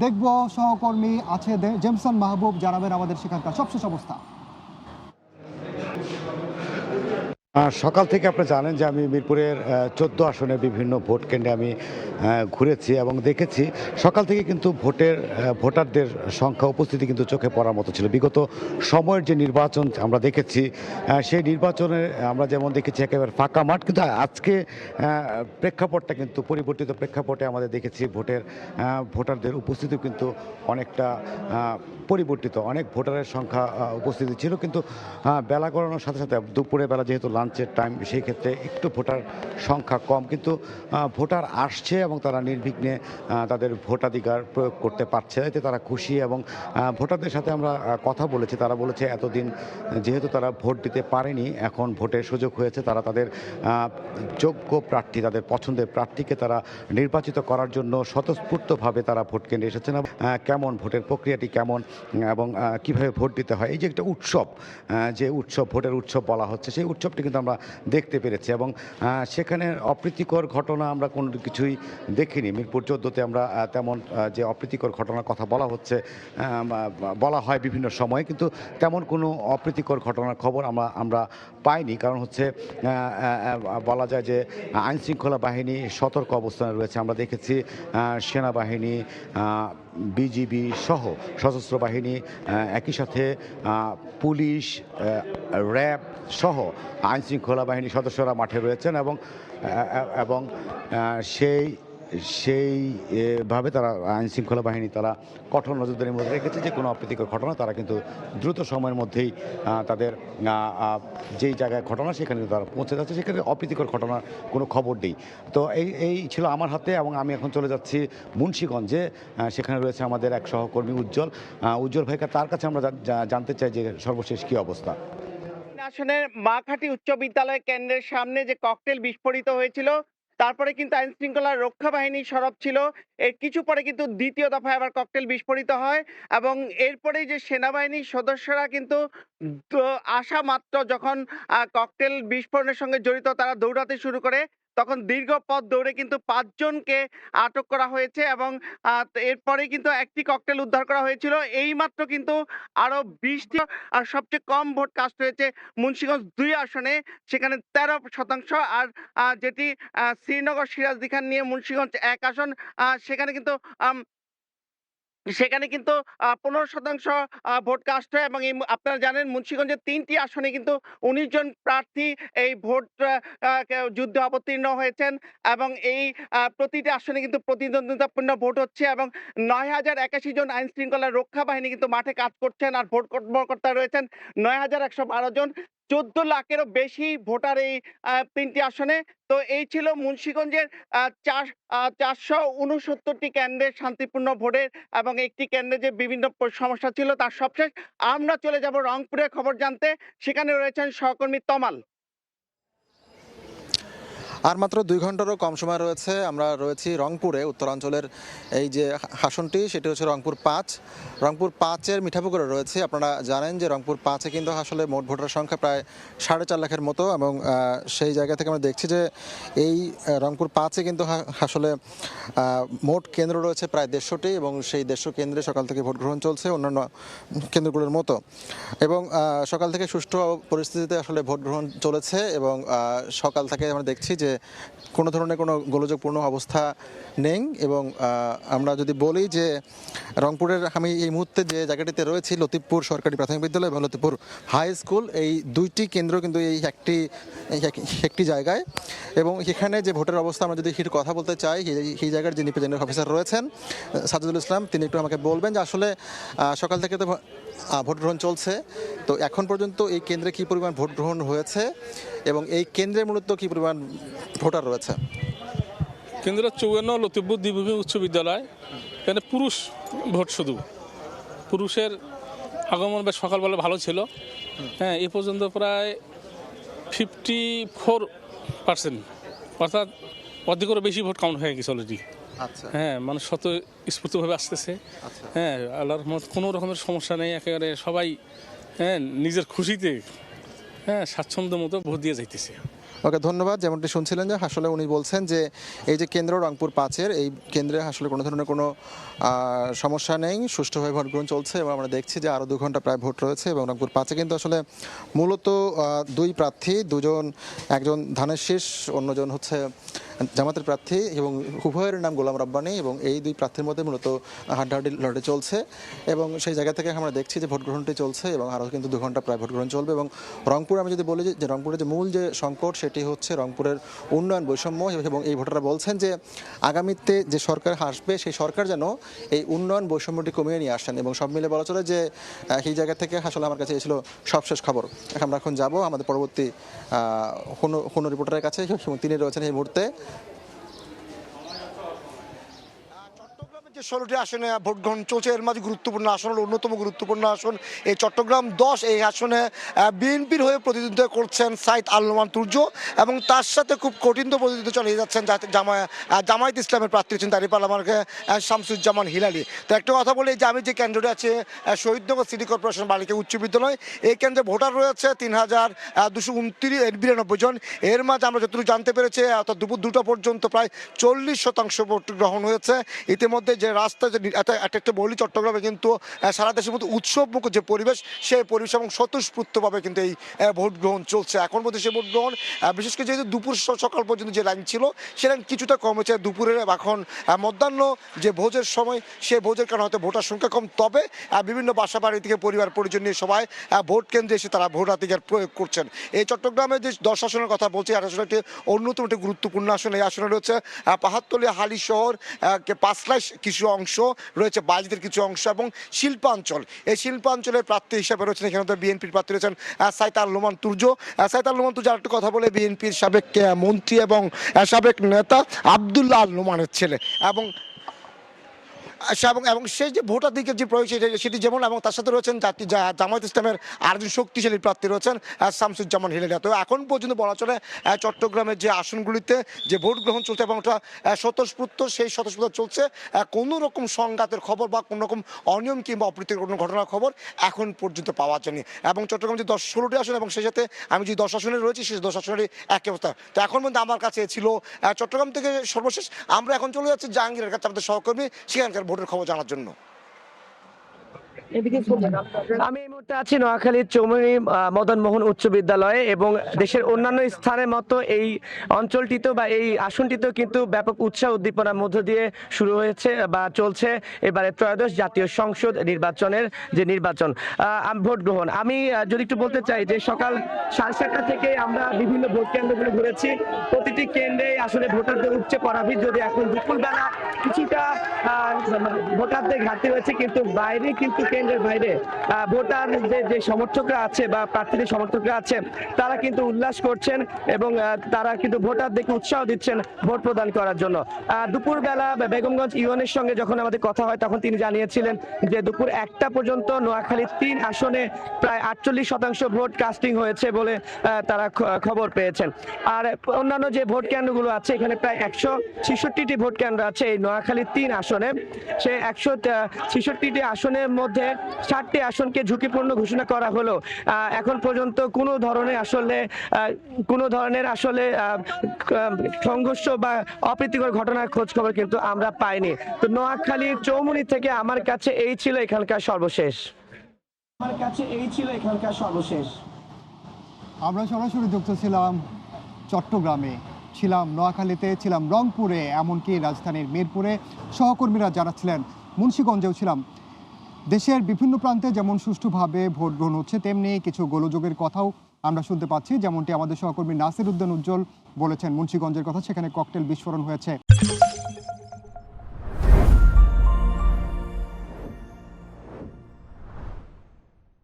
দেখব সহকর্মী আছে জেমসন মাহবুব, জানাবেন আমাদের সেখানকার সবশেষ অবস্থা। সকাল থেকে আপনি জানেন যে আমি মিরপুরের ১৪ আসনে বিভিন্ন ভোট কেন্দ্রে আমি ঘুরেছি এবং দেখেছি সকাল থেকে কিন্তু ভোটারদের সংখ্যা উপস্থিতি কিন্তু চোখে পড়ার মতো ছিল। বিগত সময়ের যে নির্বাচন আমরা দেখেছি সেই নির্বাচনে আমরা যেমন দেখেছি একেবারে ফাঁকা মাঠ, কিন্তু আজকে প্রেক্ষাপটটা কিন্তু পরিবর্তিত প্রেক্ষাপটে আমাদের দেখেছি ভোটারদের উপস্থিতি কিন্তু অনেকটা পরিবর্তিত। অনেক ভোটারের সংখ্যা উপস্থিতি ছিল, কিন্তু বেলা গড়ানোর সাথে সাথে দুপুরে বেলা যেহেতু লাঞ্চের টাইম, সেই ক্ষেত্রে একটু ভোটার সংখ্যা কম, কিন্তু ভোটার আসছে এবং তারা নির্বিঘ্নে তাদের ভোটাধিকার প্রয়োগ করতে পারছে, এতে তারা খুশি। এবং ভোটারদের সাথে আমরা কথা বলেছি, তারা বলেছে এতদিন যেহেতু তারা ভোট দিতে পারেনি, এখন ভোটের সুযোগ হয়েছে, তারা তাদের যোগ্য প্রার্থী, তাদের পছন্দের প্রার্থীকে তারা নির্বাচিত করার জন্য স্বতঃস্ফূর্তভাবে তারা ভোট কেন্দ্রে এসেছেন। কেমন ভোটের প্রক্রিয়াটি কেমন এবং কিভাবে ভোট দিতে হয়, এই যে একটা উৎসব, যে উৎসব ভোটের উৎসব বলা হচ্ছে, সেই উৎসবটি কিন্তু আমরা দেখতে পেরেছি। এবং সেখানে অপ্রীতিকর ঘটনা আমরা কোনো কিছুই দেখিনি। মিরপুর ১৪তে আমরা তেমন যে অপ্রীতিকর ঘটনার কথা বলা হয় বিভিন্ন সময়ে, কিন্তু তেমন কোনো অপ্রীতিকর ঘটনার খবর আমরা পাইনি। কারণ হচ্ছে বলা যায় যে আইনশৃঙ্খলা বাহিনী সতর্ক অবস্থানে রয়েছে। আমরা দেখেছি সেনাবাহিনী, বিজিবি সহ সশস্ত্র বাহিনী, একই সাথে পুলিশ, র্যাব সহ আইনশৃঙ্খলা বাহিনীর সদস্যরা মাঠে রয়েছেন এবং এবং সেইভাবে তারা আইনশৃঙ্খলা বাহিনী তারা কঠোর নজরদারির মধ্যে রেখেছে। যে কোনো অপ্রীতিকর ঘটনা তারা কিন্তু দ্রুত সময়ের মধ্যেই তাদের যেই জায়গায় ঘটনা সেখানে তারা পৌঁছে যাচ্ছে, সেখানে অপ্রীতিকর ঘটনার কোনো খবর নেই। তো এই ছিল আমার হাতে, এবং আমি এখন চলে যাচ্ছি মুন্সিগঞ্জে। সেখানে রয়েছে আমাদের এক সহকর্মী উজ্জ্বল ভাইকা, তার কাছে আমরা জানতে চাই যে সর্বশেষ কী অবস্থা। আসনের মাখাটি উচ্চ বিদ্যালয় কেন্দ্রের সামনে যে ককটেল বিস্ফোরিত হয়েছিল, তারপরে কিন্তু আইন শৃঙ্খলা রক্ষা বাহিনী সরব ছিল। এর কিছু পরে কিন্তু দ্বিতীয় দফায় আবার ককটেল বিস্ফোরিত হয় এবং এরপরেই যে সেনাবাহিনীর সদস্যরা কিন্তু আসা মাত্র যখন ককটেল বিস্ফোরণের সঙ্গে জড়িত তারা দৌড়াতে শুরু করে, তখন দীর্ঘ পথ দৌড়ে কিন্তু ৫ জনকে আটক করা হয়েছে এবং এরপরেই কিন্তু একটি ককটেল উদ্ধার করা হয়েছিল। এইমাত্র কিন্তু আরো ২০টি, আর সবচেয়ে কম ভোট কাস্ট হয়েছে মুন্সিগঞ্জ ২ আসনে, সেখানে ১৩%। আর যেটি শ্রীনগর সিরাজদি খান নিয়ে মুন্সিগঞ্জ ১ আসন, সেখানে কিন্তু আম সেখানে কিন্তু ১৫% ভোট কাস্ট হয় এবং আপনারা জানেন মুন্সিগঞ্জের ৩টি আসনে কিন্তু ১৯ জন প্রার্থী এই ভোট যুদ্ধে অবতীর্ণ হয়েছেন এবং এই প্রতিটি আসনে কিন্তু প্রতিদ্বন্দ্বিতাপূর্ণ ভোট হচ্ছে এবং ৯,০৮১ জন আইন শৃঙ্খলা রক্ষা বাহিনী কিন্তু মাঠে কাজ করছেন, আর ভোট কর্মকর্তা রয়েছেন ৯,১১২ জন। ১৪ লাখেরও বেশি ভোটার এই ৩টি আসনে। তো এই ছিল মুন্সিগঞ্জের ৪৬৯টি কেন্দ্রের শান্তিপূর্ণ ভোটের এবং একটি কেন্দ্রে যে বিভিন্ন সমস্যা ছিল তার সবশেষ। আমরা চলে যাব রংপুরের খবর জানতে, সেখানে রয়েছেন সহকর্মী তমাল। আর মাত্র ২ ঘন্টারও কম সময় রয়েছে। আমরা রয়েছি রংপুরে, উত্তরাঞ্চলের এই যে আসনটি সেটি হচ্ছে রংপুর ৫। রংপুর ৫-এর মিঠাপুকুরে রয়েছে। আপনারা জানেন যে রংপুর ৫-এ কিন্তু আসলে মোট ভোটার সংখ্যা প্রায় ৪.৫ লাখের মতো এবং সেই জায়গা থেকে আমরা দেখছি যে এই রংপুর ৫-এ কিন্তু আসলে মোট কেন্দ্র রয়েছে প্রায় ১৫০টি এবং সেই ১৫০ কেন্দ্রে সকাল থেকে ভোট গ্রহণ চলছে অন্যান্য কেন্দ্রগুলোর মতো, এবং সকাল থেকে সুষ্ঠু পরিস্থিতিতে আসলে ভোট গ্রহণ চলেছে এবং সকাল থেকে আমরা দেখছি যে কোনো ধরনের কোনো গোলযোগপূর্ণ অবস্থা নেই। এবং আমরা যদি বলি যে রংপুরের আমি এই মুহূর্তে যে জায়গাটিতে রয়েছি, লতিফপুর সরকারি প্রাথমিক বিদ্যালয় এবং লতিফপুর হাই স্কুল, এই দুইটি কেন্দ্র কিন্তু এই একটি জায়গায়, এবং এখানে যে ভোটের অবস্থা আমরা যদি কথা বলতে চাই, এই জায়গার যিনি প্রেজেন্টিং অফিসার রয়েছেন সাজিদুল ইসলাম, তিনি একটু আমাকে বলবেন যে আসলে সকাল থেকে তো ভোট গ্রহণ চলছে, তো এখন পর্যন্ত এই কেন্দ্রে কী পরিমাণ ভোট গ্রহণ হয়েছে এবং এই কেন্দ্রে মূলত কী পরিমাণ ভোটার রয়েছে। কেন্দ্র ৫৪ লতিফপুর দ্বিমুখী উচ্চ বিদ্যালয়, এখানে পুরুষ ভোট, শুধু পুরুষের আগমন বেশ সকালবেলা ভালো ছিল। হ্যাঁ, এ পর্যন্ত প্রায় 54%, অর্থাৎ অর্ধেকেরও বেশি ভোট কাউন্ট হয়ে গেছে অলরেডি। আচ্ছা, হ্যাঁ, মানুষ স্বতঃস্ফূর্তভাবে আসতেছে। হ্যাঁ, আল্লাহর রহমত কোনো রকমের সমস্যা নেই, একেবারে সবাই নিজের খুশিতে স্বাচ্ছন্দ্য মতো ভোট দিয়ে যাইতেছে। ওকে, ধন্যবাদ। যেমনটি শুনছিলেন যে আসলে উনি বলছেন যে এই যে কেন্দ্র রংপুর 5-এর এই কেন্দ্রে আসলে কোনো ধরনের কোনো সমস্যা নেই, সুষ্ঠুভাবে ভোট গ্রহণ চলছে এবং আমরা দেখছি যে আরও 2 ঘন্টা প্রায় ভোট রয়েছে এবং রংপুর 5-এ কিন্তু আসলে মূলত 2 প্রার্থী, একজন ধানের শীষ, অন্যজন হচ্ছে জামাতের প্রার্থী এবং উভয়ের নাম গোলাম রব্বানী এবং এই 2 প্রার্থীর মধ্যে মূলত হাড্ডাহাড্ডি লড়াই চলছে এবং সেই জায়গা থেকে আমরা দেখছি যে ভোট গ্রহণটি চলছে এবং আরও কিন্তু 2 ঘন্টা প্রায় ভোট গ্রহণ চলবে। এবং রংপুর, আমি যদি বলি যে রংপুরের যে মূল যে সংকট সেটি হচ্ছে রংপুরের উন্নয়ন বৈষম্য এবং এই ভোটাররা বলছেন যে আগামীতে যে সরকার আসবে সেই সরকার যেন এই উন্নয়ন বৈষম্যটি কমিয়ে নিয়ে আসেন এবং সব মিলে বলা চলে যে এই জায়গা থেকে আসলে আমার কাছে এই ছিল সবশেষ খবর। আমরা এখন যাব আমাদের পরবর্তী কোনো রিপোর্টারের কাছে এবং তিনি রয়েছেন এই মুহূর্তে। যে 16টি আসনে ভোট গ্রহণ চলছে, এর মাঝে গুরুত্বপূর্ণ আসন হল অন্যতম গুরুত্বপূর্ণ আসন এই চট্টগ্রাম 10। এই আসনে বিএনপির হয়ে প্রতিদ্বন্দ্বিতা করছেন সাইদ আল নোমান তুর্য এবং তার সাথে খুব কঠিন প্রতিদ্বন্দ্বিতা চালিয়ে যাচ্ছেন জামায়াত ইসলামের প্রার্থী হচ্ছেন দাঁড়িপাল্লা শামসুজ্জামান হিলালি। তো একটা কথা বলি যে আমি যে কেন্দ্রটি আছে শহীদনগর সিটি কর্পোরেশন বালিকা উচ্চ বিদ্যালয়, এই কেন্দ্রে ভোটার রয়েছে 3292 জন। এর মাঝে আমরা যতটুকু জানতে পেরেছি অর্থাৎ দুপুর 2টা পর্যন্ত প্রায় 40% ভোট গ্রহণ হয়েছে। ইতিমধ্যে যে রাস্তা যে একটা বলি চট্টগ্রামে কিন্তু সারা দেশের মতো উৎসবমুখ যে পরিবেশ, সেই পরিবেশ এবং স্বতঃস্ফূর্তভাবে কিন্তু এই ভোট গ্রহণ চলছে। এখন মধ্যে সেই ভোট গ্রহণ বিশেষ করে যেহেতু দুপুর সকাল পর্যন্ত যে লাইন ছিল সে লাইন কিছুটা কমেছে। দুপুরের এখন মধ্যাহ্ন যে ভোজের সময়, সেই ভোজের কারণে হয়তো ভোটার সংখ্যা কম, তবে বিভিন্ন বাসা বাড়ি থেকে পরিবার পরিজন নিয়ে সবাই ভোট কেন্দ্রে এসে তারা ভোটাধিকার প্রয়োগ করছেন। এই চট্টগ্রামে যে 10 আসনের কথা বলছি, আর আসলে একটি অন্যতম একটি গুরুত্বপূর্ণ আসন। এই আসনে রয়েছে পাহাড়তলী, হালি শহর, পাঁচলাই কিছু অংশ রয়েছে, বাইজদের কিছু অংশ এবং শিল্পাঞ্চল। এই শিল্পাঞ্চলের প্রার্থী হিসাবে রয়েছেন এখানে বিএনপির প্রার্থী রয়েছেন সাইদ আল নোমান তুর্য। সাইদ আল নোমান তুর্য আরেকটু কথা বলে বিএনপির সাবেক মন্ত্রী এবং সাবেক নেতা আব্দুল্লাহ আল নোমানের ছেলে এবং সেই যে ভোটাধিকার যে প্রয়োগ সেটি যেমন, এবং তার সাথে রয়েছেন জামায়াত ইসলামের আরেকজন শক্তিশালী প্রার্থী রয়েছেন শামসুজ্জামান হিলালি। তো এখন পর্যন্ত বলা চলে চট্টগ্রামের যে আসনগুলিতে যে ভোট গ্রহণ চলছে এবং ওটা স্বতঃস্ফূর্ত, সেই স্বতঃস্ফূর্ত চলছে। কোনো রকম সংঘাতের খবর বা কোনো রকম অনিয়ম কিংবা অপ্রীতিকর কোনো ঘটনার খবর এখন পর্যন্ত পাওয়া যায়নি। এবং চট্টগ্রাম যে 16টি আসন এবং সেই সাথে আমি যে 10 আসনে রয়েছি সেই 10 আসনেরই একই অবস্থা। তো এখন পর্যন্ত আমার কাছে ছিল চট্টগ্রাম থেকে সর্বশেষ। আমরা এখন চলে যাচ্ছি জাহাঙ্গীরের কাছে, আমাদের সহকর্মী, সেখানকার ভোটের খবর জানার জন্য। আমি এই মুহূর্তে আছি নোয়াখালীর চৌমুহনী মদন মোহন উচ্চ বিদ্যালয়ে এবং দেশের অন্যান্য স্থানের মতো এই অঞ্চলটিতে বা এই আসনটিতেও কিন্তু ব্যাপক উৎসাহ উদ্দীপনার মধ্য দিয়ে শুরু হয়েছে বা চলছে এবারে ত্রয়োদশ জাতীয় সংসদ নির্বাচনের যে নির্বাচন ভোট গ্রহণ। আমি যদি একটু বলতে চাই যে সকাল 7:30টা থেকে আমরা বিভিন্ন ভোট কেন্দ্রগুলো ঘুরেছি। প্রতিটি কেন্দ্রে আসলে ভোটারদের উপচে পড়া ভিড়, যদি এখন দুপুরবেলা কিছুটা ভোটারদের ঘাটতি হয়েছে, কিন্তু বাইরে কিন্তু কেন্দ্রের বাইরে ভোটার যে সমর্থকরা আছে বা প্রার্থীদের সমর্থকরা আছে তারা কিন্তু উল্লাস করছেন এবং তারা কিন্তু ভোটারদেরকে উৎসাহ দিচ্ছেন ভোট প্রদান করার জন্য। দুপুরবেলা বেগমগঞ্জ ইউএনের সঙ্গে যখন আমাদের কথা হয় তখন তিনি জানিয়েছিলেন যে দুপুর 1টা পর্যন্ত নোয়াখালীর 3 আসনে প্রায় 48% ভোট কাস্টিং হয়েছে বলে তারা খবর পেয়েছেন। আর অন্যান্য যে ভোট কেন্দ্রগুলো আছে এখানে প্রায় 166টি ভোট কেন্দ্র আছে এই নোয়াখালীর 3 আসনে। সে 166টি আসনের মধ্যে 60টি আসনকে ঝুঁকিপূর্ণ ঘোষণা করা হলো। এখন পর্যন্ত কোনো ধরনের আসলে সংঘর্ষ বা অপ্রীতিকর ঘটনার খোঁজ খবর কিন্তু আমরা পাইনি। তো নোয়াখালীর চৌমুহনী থেকে আমার কাছে এই ছিল এখানকার সর্বশেষ। আমরা সরাসরি যুক্ত ছিলাম চট্টগ্রামে, ছিলাম নোয়াখালীতে, ছিলাম রংপুরে, এমনকি রাজধানীর মিরপুরে। সহকর্মীরা যারা ছিলেন মুন্সিগঞ্জেও ছিলাম। দেশের বিভিন্ন প্রান্তে যেমন সুষ্ঠুভাবে ভোট গ্রহণ হচ্ছে, তেমনি কিছু গোলযোগের কথাও আমরা শুনতে পাচ্ছি। যেমনটি আমাদের সহকর্মী নাসির উদ্দিন উজ্জ্বল বলেছেন মুন্সিগঞ্জের কথা, সেখানে ককটেল বিস্ফোরণ হয়েছে।